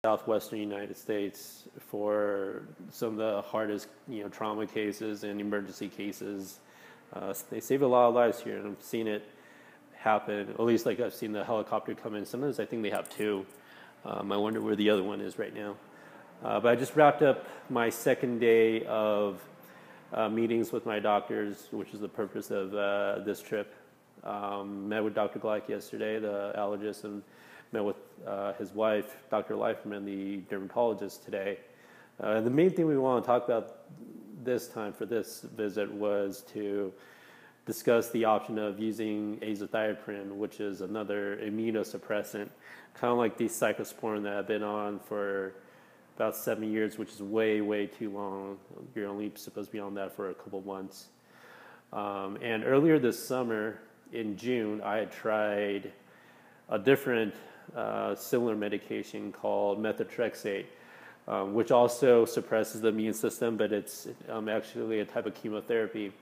southwestern United States for some of the hardest, trauma cases and emergency cases. They save a lot of lives here, and I've seen it happen. At least, like, I've seen the helicopter come in. Sometimes I think they have two. I wonder where the other one is right now. But I just wrapped up my second day of meetings with my doctors, which is the purpose of this trip. Met with Dr. Gleich yesterday, the allergist, and met with his wife, Dr. Leiferman, the dermatologist, today. The main thing we want to talk about this time for this visit was to discuss the option of using Azathioprine, which is another immunosuppressant, kind of like the cyclosporin that I've been on for about 7 years, which is way, way too long. You're only supposed to be on that for a couple months. And earlier this summer, in June, I had tried a different similar medication called methotrexate, which also suppresses the immune system, but it's actually a type of chemotherapy.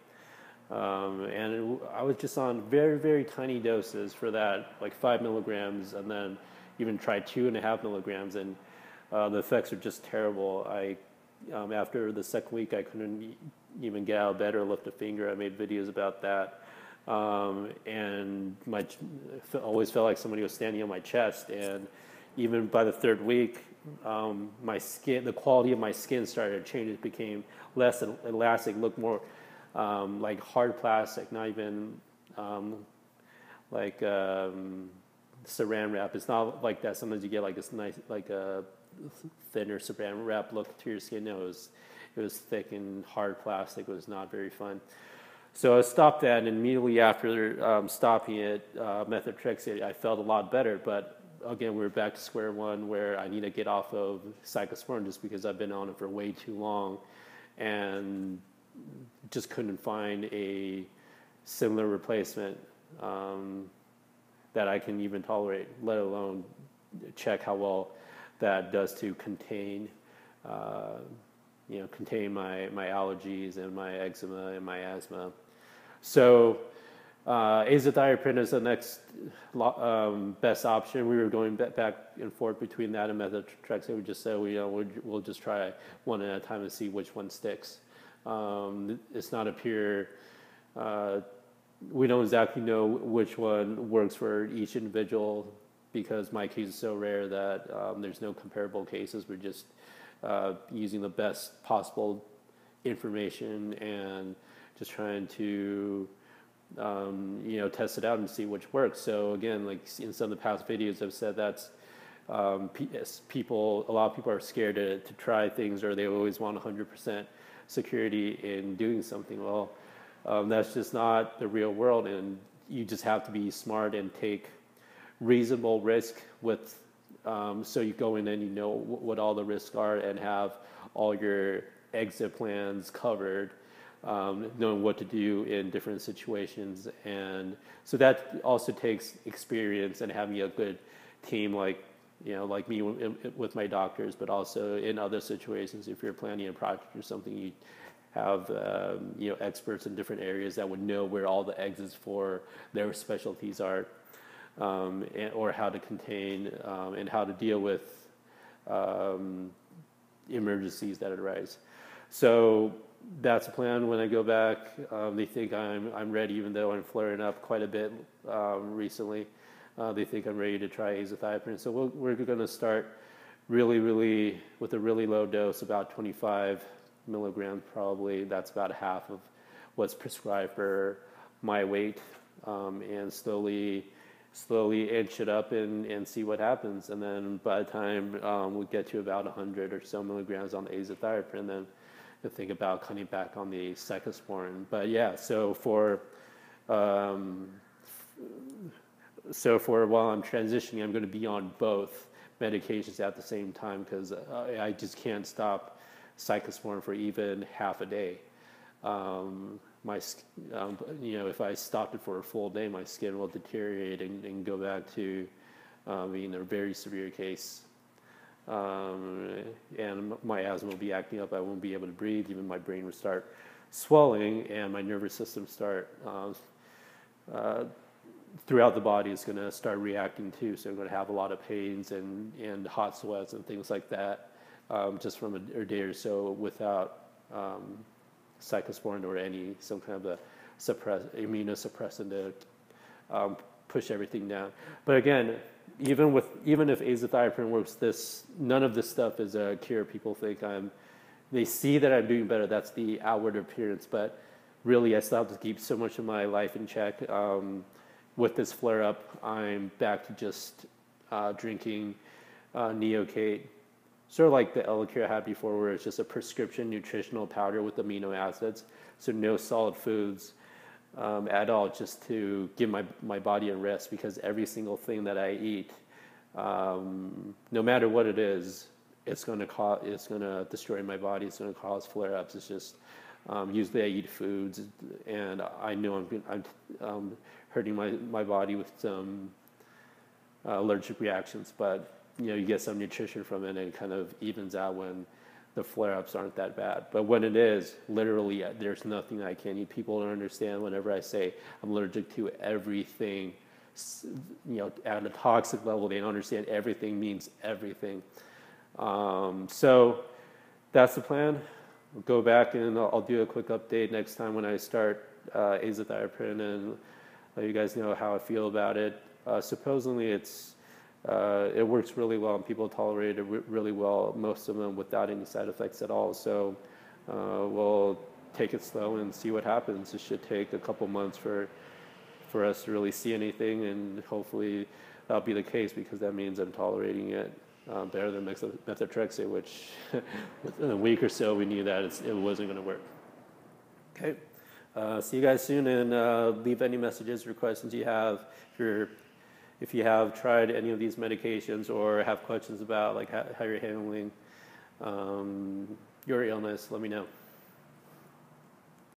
And I was just on very, very tiny doses for that, like 5 milligrams, and then even tried 2.5 milligrams, and the effects are just terrible. After the second week, I couldn't even get out of bed or lift a finger. I made videos about that. And always felt like somebody was standing on my chest. And even by the third week, my skin, the quality of my skin started to change. It became less elastic, looked more like hard plastic, not even like saran wrap. It's not like that. Sometimes you get like this nice, like a thinner saran wrap look to your skin. No, it was thick and hard plastic. It was not very fun. So I stopped that, and immediately after stopping it, methotrexate, I felt a lot better. But again, we're back to square one, where I need to get off of cyclosporin just because I've been on it for way too long, and just couldn't find a similar replacement that I can even tolerate, let alone check how well that does to contain my allergies and my eczema and my asthma. So Azathioprine is the next best option. We were going back and forth between that and methotrexate. We just said we'll just try one at a time and see which one sticks. It's not a pure. We don't exactly know which one works for each individual, because my case is so rare that there's no comparable cases. We're just using the best possible information and just trying to test it out and see which works. So again, like in some of the past videos, I've said that's a lot of people are scared to try things, or they always want 100% security in doing something. Well, that's just not the real world, and you just have to be smart and take reasonable risk with so you go in and you know what all the risks are, and have all your exit plans covered, knowing what to do in different situations. And so that also takes experience and having a good team, like me with my doctors, but also in other situations. If you're planning a project or something, you have experts in different areas that would know where all the exits for their specialties are. Or how to contain and how to deal with emergencies that arise. So that's a plan. When I go back, they think I'm ready, even though I'm flaring up quite a bit recently. They think I'm ready to try Azathioprine. So we're going to start really with a really low dose, about 25 milligrams probably. That's about half of what's prescribed for my weight, and slowly inch it up and see what happens. And then by the time we get to about 100 or so milligrams on the Azathioprine, then to think about cutting back on the cyclosporin. But yeah, so for while I'm transitioning, I'm going to be on both medications at the same time, because I just can't stop cyclosporin for even half a day. If I stopped it for a full day, my skin will deteriorate and go back to being a very severe case. And my asthma will be acting up. I won't be able to breathe. Even my brain will start swelling, and my nervous system start throughout the body is going to start reacting too. So you're going to have a lot of pains and hot sweats and things like that, just from a day or so without cyclosporin or some kind of a immunosuppressant to push everything down. But again, even if azathioprine works, none of this stuff is a cure. People think they see that I'm doing better. That's the outward appearance, but really I still have to keep so much of my life in check. With this flare-up, I'm back to just drinking Neocate, sort of like the Allergy I had before, where it's just a prescription nutritional powder with amino acids, so no solid foods at all, just to give my body a rest, because every single thing that I eat, no matter what it is, it's going to destroy my body. It's going to cause flare-ups. It's just usually I eat foods, and I know I'm hurting my body with some allergic reactions, but you get some nutrition from it, and it kind of evens out when the flare-ups aren't that bad. But when it is, literally, there's nothing I can eat. People don't understand whenever I say I'm allergic to everything, at a toxic level. They don't understand everything means everything. So that's the plan. I'll go back and I'll do a quick update next time when I start azathioprine and let you guys know how I feel about it. Supposedly it works really well, and people tolerate it really well, most of them without any side effects at all. So we'll take it slow and see what happens. It should take a couple months for us to really see anything, and hopefully that'll be the case, because that means I'm tolerating it better than methotrexate, which in a week or so we knew that it wasn't going to work. Okay. See you guys soon, and leave any messages or questions you have. If you have tried any of these medications or have questions about like how you're handling your illness, let me know.